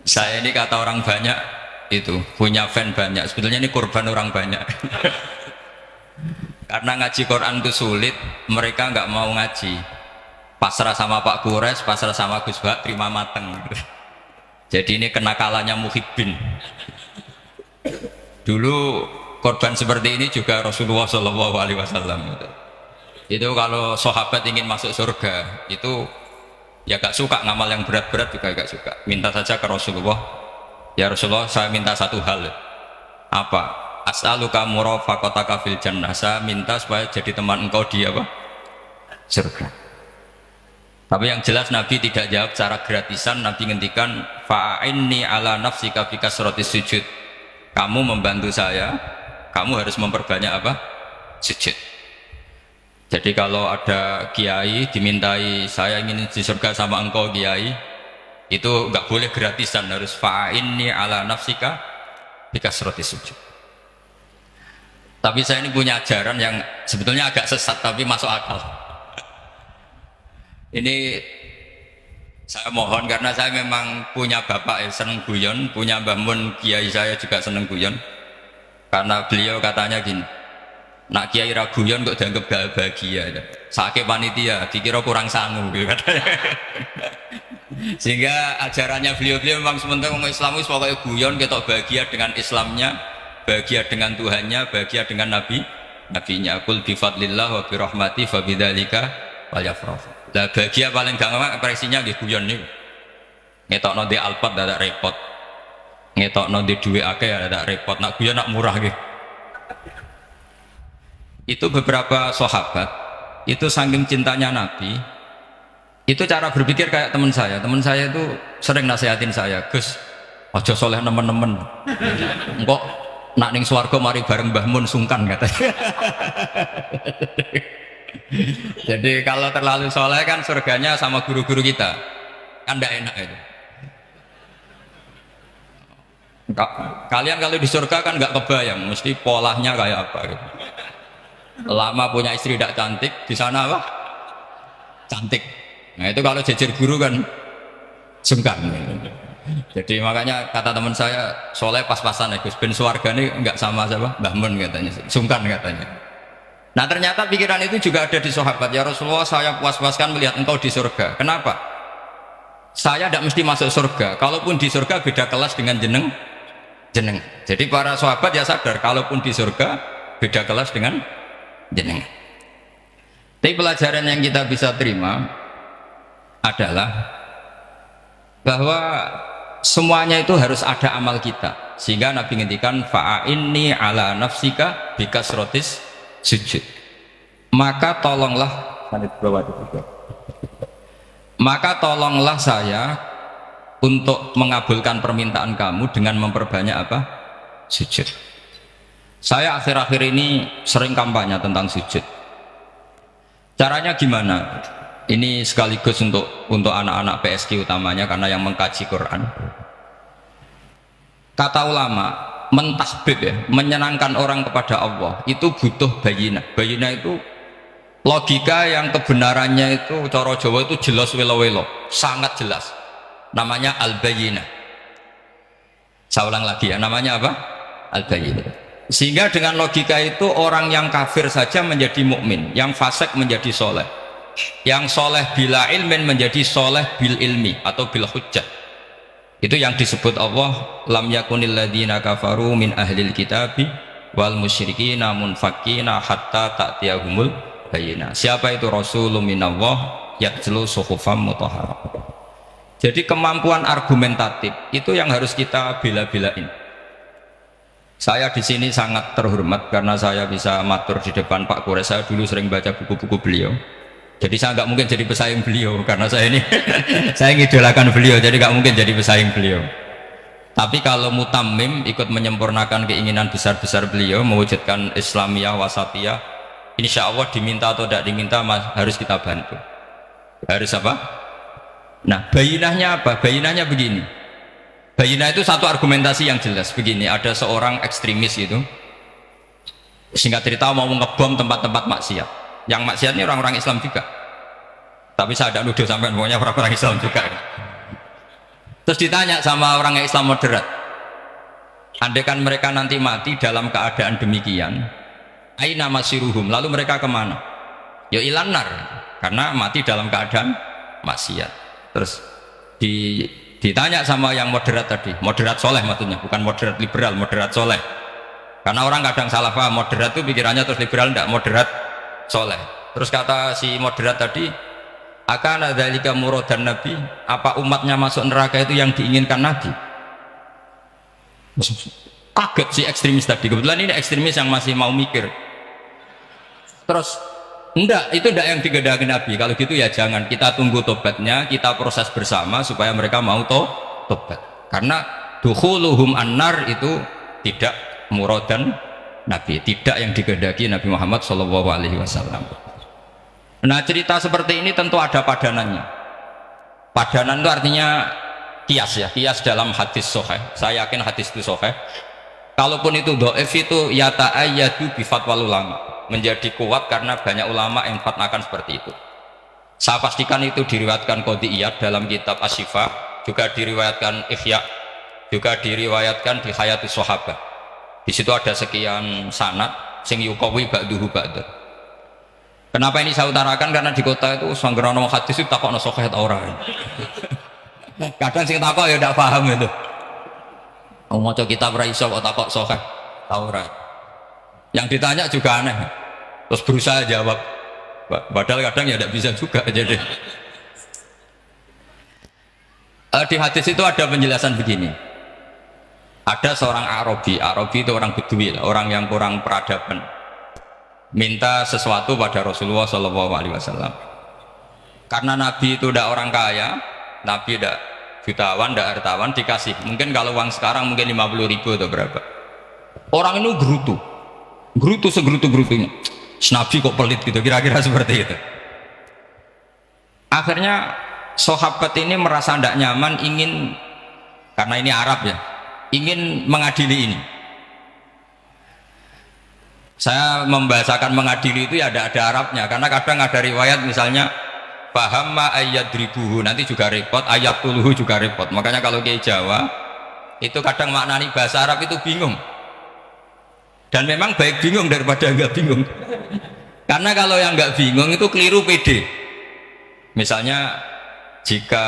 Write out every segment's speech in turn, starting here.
Saya ini kata orang banyak itu punya fan banyak. Sebetulnya ini korban orang banyak. Karena ngaji Quran itu sulit, mereka nggak mau ngaji. Pasrah sama Pak Kures, pasrah sama Gus Bak, terima mateng. Jadi ini kenakalannya Muhibbin. Dulu korban seperti ini juga Rasulullah Shallallahu Alaihi Wasallam. Itu kalau sahabat ingin masuk surga, itu ya gak suka ngamal yang berat-berat juga gak suka. Minta saja ke Rasulullah, ya Rasulullah saya minta satu hal. Apa? As'aluka murafaqataka fil jannah. Saya minta supaya jadi teman engkau di apa? Surga. Tapi yang jelas Nabi tidak jawab secara gratisan. Nabi ngendikan fa'inni ala nafsika fi kasratis sujud. Kamu membantu saya, kamu harus memperbanyak apa? Sujud. Jadi kalau ada kiai dimintai saya ingin di surga sama engkau kiai, itu nggak boleh gratisan, harus fa'inni ala nafsika fi kasratis sujud. Tapi saya ini punya ajaran yang sebetulnya agak sesat tapi masuk akal. Ini saya mohon karena saya memang punya bapak seneng guyon, punya Mbah Mun kiai saya juga seneng guyon. Karena beliau katanya gini, nak kiai ra guyon kok dianggap gak bahagia. Sakit panitia dikira kurang sangu gitu katanya. Sehingga ajarannya beliau memang sementara orang Islam itu pokoknya guyon ketok bahagia dengan Islamnya, bahagia dengan Tuhannya, bahagia dengan nabinya. Qul bi fadlillah wa bi rahmati fa bidzalika falyafrahu. Lah bahagia paling gampang ekspresinya nggih guyon niku. Ngetokno di Alphard dadak repot. Ngetokno di dhuwit akeh dadak repot. Nak guyon nak murah nggih. Itu beberapa sahabat itu saking cintanya Nabi, itu cara berpikir kayak teman saya itu sering nasihatin saya, Gus ojo soleh nemen-nemen kok nak ning swarga mari bareng Mbah Mun sungkan katanya. Jadi kalau terlalu soleh kan surganya sama guru-guru kita kan tidak enak itu. Kalian kalau di surga kan nggak kebayang mesti polanya kayak apa gitu. Lama punya istri tidak cantik, di sana apa? Cantik. Nah itu kalau jejer guru kan sungkan. Jadi makanya kata teman saya, soleh pas-pasan ya Gus, ben swarga ini enggak sama siapa? Mbah Mun katanya, sungkan katanya. Nah ternyata pikiran itu juga ada di sahabat. Ya Rasulullah saya puas-puaskan melihat engkau di surga. Kenapa? Saya tidak mesti masuk surga. Kalaupun di surga beda kelas dengan jeneng. Jadi para sahabat ya sadar, kalaupun di surga beda kelas dengan jenengan. Tapi pelajaran yang kita bisa terima adalah bahwa semuanya itu harus ada amal kita. Sehingga Nabi ngendikan fa'inni ala nafsika bikasrotis sujud. Maka tolonglah saya untuk mengabulkan permintaan kamu dengan memperbanyak apa? Sujud. Saya akhir-akhir ini sering kampanye tentang sujud. Caranya gimana? Ini sekaligus untuk anak-anak PSK utamanya karena yang mengkaji Quran. Kata ulama, mentahbib ya, menyenangkan orang kepada Allah itu butuh bayinah. Bayinah itu logika yang kebenarannya itu cara Jawa itu jelas welo-welo, sangat jelas. Namanya al-bayinah. Saya ulang lagi ya, namanya apa? Al-bayinah. Sehingga dengan logika itu orang yang kafir saja menjadi mukmin, yang fasik menjadi soleh, yang soleh bila ilmin menjadi soleh bil ilmi atau bil hujjah. Itu yang disebut Allah lam yakunil ladzina kafaru min ahlil kitabi wal musyrikina munfakina hatta ta'tiyahumul bayyinah. Siapa itu rasulun minallah yatlu suhufam mutahharah. Jadi kemampuan argumentatif itu yang harus kita bela-belain. Saya di sini sangat terhormat karena saya bisa matur di depan Pak Kures. Saya dulu sering baca buku-buku beliau. Jadi saya nggak mungkin jadi pesaing beliau karena saya ini saya ngidolakan beliau, jadi nggak mungkin jadi pesaing beliau. Tapi kalau mutammim ikut menyempurnakan keinginan besar-besar beliau mewujudkan Islamiyah wasatiyah, insya Allah diminta atau tidak diminta harus kita bantu. Harus apa? Nah, bayinahnya apa? Bayinahnya begini. Bayinah itu satu argumentasi yang jelas begini, ada seorang ekstremis itu singkat cerita mau ngebom tempat-tempat maksiat, yang maksiat ini orang-orang Islam juga, tapi saya tidak nuduh sampai pokoknya orang-orang Islam juga. Terus ditanya sama orang yang Islam moderat, andaikan mereka nanti mati dalam keadaan demikian, aina masiruhum, lalu mereka kemana? Ya ilanar, karena mati dalam keadaan maksiat. Terus ditanya sama yang moderat tadi, moderat soleh maksudnya, bukan moderat liberal, moderat soleh. Karena orang kadang salah paham, moderat itu pikirannya terus liberal, tidak, moderat soleh. Terus kata si moderat tadi, akan ada dzalika muradan Nabi, apa umatnya masuk neraka itu yang diinginkan Nabi? Kaget si ekstremis tadi, kebetulan ini ekstremis yang masih mau mikir. Terus enggak, itu enggak yang digedaki Nabi. Kalau gitu ya jangan, kita tunggu tobatnya, kita proses bersama supaya mereka mau tobat. Karena dukhuluhum annar itu tidak muradan Nabi, tidak yang digedaki Nabi Muhammad SAW. Nah, cerita seperti ini tentu ada padanannya. Padanan itu artinya kias ya, kias dalam hadis sahih. Saya yakin hadis itu sahih. Kalaupun itu dhaif itu yata'ayyadu bi fatwal ulama, menjadi kuat karena banyak ulama yang fatwakan seperti itu. Saya pastikan itu diriwayatkan Qadhi Iyad dalam kitab Asy-Syifa, juga diriwayatkan Ihya, juga diriwayatkan di Hayatus Sahabah. Di situ ada sekian sanad sing yuqawi ba'duhu ba'd. Kenapa ini saya utarakan? Karena di kota itu sanggerono hadis itu takokno sahih ta ora. Kadang sing takok ya ndak paham itu. Wong maca kitab ra iso kok takok sahih ta ora. Yang ditanya juga aneh. Terus berusaha jawab. Padahal kadang ya ndak bisa juga jadi. Di hadis itu ada penjelasan begini. Ada seorang Arabi itu orang Bedui, orang yang kurang peradaban, minta sesuatu pada Rasulullah SAW. Karena Nabi itu tidak orang kaya, Nabi tidak jutawan, tidak hartawan, dikasih. Mungkin kalau uang sekarang mungkin 50.000 atau berapa. Orang itu gerutu segerutu-gerutunya. Nabi kok pelit gitu, kira-kira seperti itu. Akhirnya sahabat ini merasa tidak nyaman, ingin, karena ini Arab ya, ingin mengadili ini. Saya membahasakan mengadili itu ya ada Arabnya, karena kadang ada riwayat misalnya fahamma ayyadribuhu, nanti juga repot, ayatuluhu juga repot. Makanya kalau ke Jawa itu kadang maknani bahasa Arab itu bingung, dan memang baik bingung daripada enggak bingung. Karena kalau yang enggak bingung itu keliru pede. Misalnya jika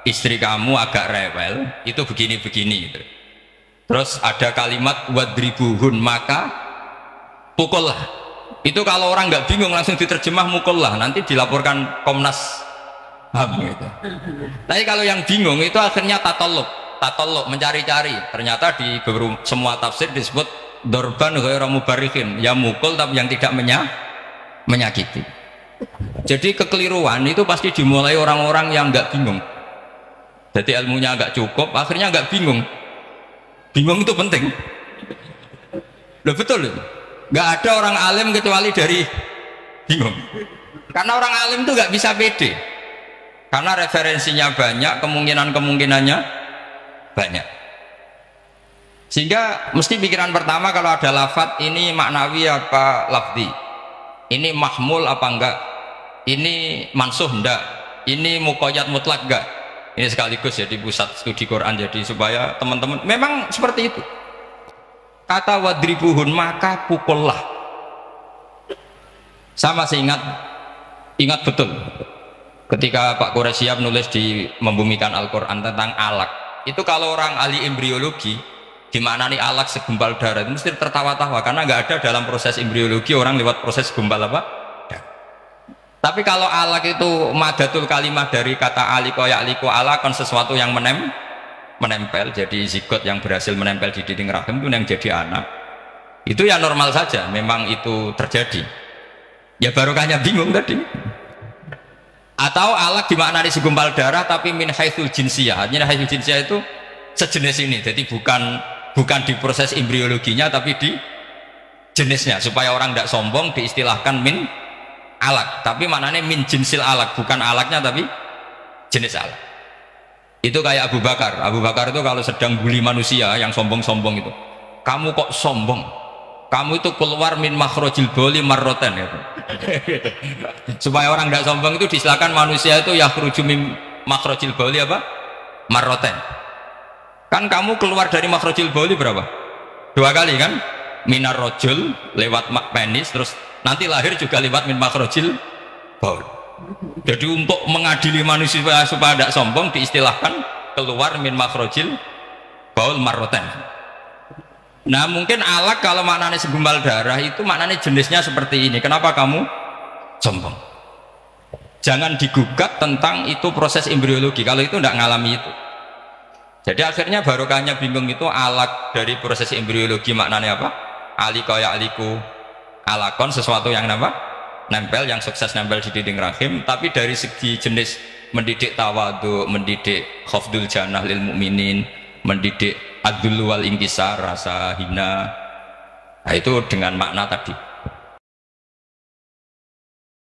istri kamu agak rewel itu begini-begini gitu. Terus ada kalimat wadribuhun, maka pukullah. Itu kalau orang nggak bingung langsung diterjemah mukullah, nanti dilaporkan Komnas HAM gitu. Tapi kalau yang bingung itu akhirnya tatolok mencari-cari. Ternyata di semua tafsir disebut dorban ghairu mubarrihin, ya mukul tapi yang tidak menyakiti. Jadi kekeliruan itu pasti dimulai orang-orang yang nggak bingung. Jadi ilmunya agak cukup, akhirnya agak bingung. Bingung itu penting. Loh betul itu. Nggak ada orang alim kecuali dari bingung. Karena orang alim itu nggak bisa pede. Karena referensinya banyak, kemungkinannya banyak. Sehingga mesti pikiran pertama kalau ada lafadz ini maknawi apa lafzi. Ini mahmul apa enggak? Ini mansuh enggak? Ini muqayyad mutlak enggak? Ini sekaligus jadi pusat studi Quran, jadi supaya teman-teman memang seperti itu. Kata wadribuhun, maka pukullah. Saya masih ingat betul ketika Pak Quraisyab nulis di Membumikan Al-Quran tentang alak. Itu kalau orang ahli embriologi gimana nih alak segumpal darah itu mesti tertawa-tawa, karena nggak ada dalam proses embriologi orang lewat proses segumpal apa. Tapi kalau alak itu madatul kalimah dari kata aliko ya'liko, alakon sesuatu yang menempel, jadi zigot yang berhasil menempel di dinding rahim itu yang jadi anak. Itu ya normal saja, memang itu terjadi. Ya barokahnya bingung tadi. Atau alak dimaknai segumpal darah tapi min haitsul jinsiyah. Artinya haitsul jinsiyah itu sejenis ini. Jadi bukan di proses embriologinya tapi di jenisnya, supaya orang tidak sombong diistilahkan min alak, tapi maknanya min jinsil alak, bukan alaknya tapi jenis alak. Itu kayak Abu Bakar itu kalau sedang bully manusia yang sombong-sombong itu, kamu kok sombong, kamu itu keluar min makhrajil boli marroten gitu. Supaya orang tidak sombong itu disilakan manusia itu yakhruju min makhrajil boli apa marroten. Kan kamu keluar dari makhrajul bauli berapa? 2 kali kan? Minar rojul lewat penis, terus nanti lahir juga lewat min makhrajul baul. Jadi untuk mengadili manusia supaya tidak sombong diistilahkan keluar min makhrajul baul marroten. Nah mungkin alak kalau maknanya segumpal darah itu maknanya jenisnya seperti ini. Kenapa kamu sombong? Jangan digugat tentang itu proses embriologi kalau itu tidak ngalami itu. Jadi akhirnya barokahnya bingung itu alak dari proses embriologi maknanya apa? Aliko ya aliku alakon, sesuatu yang apa? Nempel, yang sukses nempel di dinding rahim. Tapi dari segi jenis mendidik tawadu, mendidik khafdul janah lil mukminin, mendidik adzul wal inkisar, rasa hina, nah itu dengan makna tadi.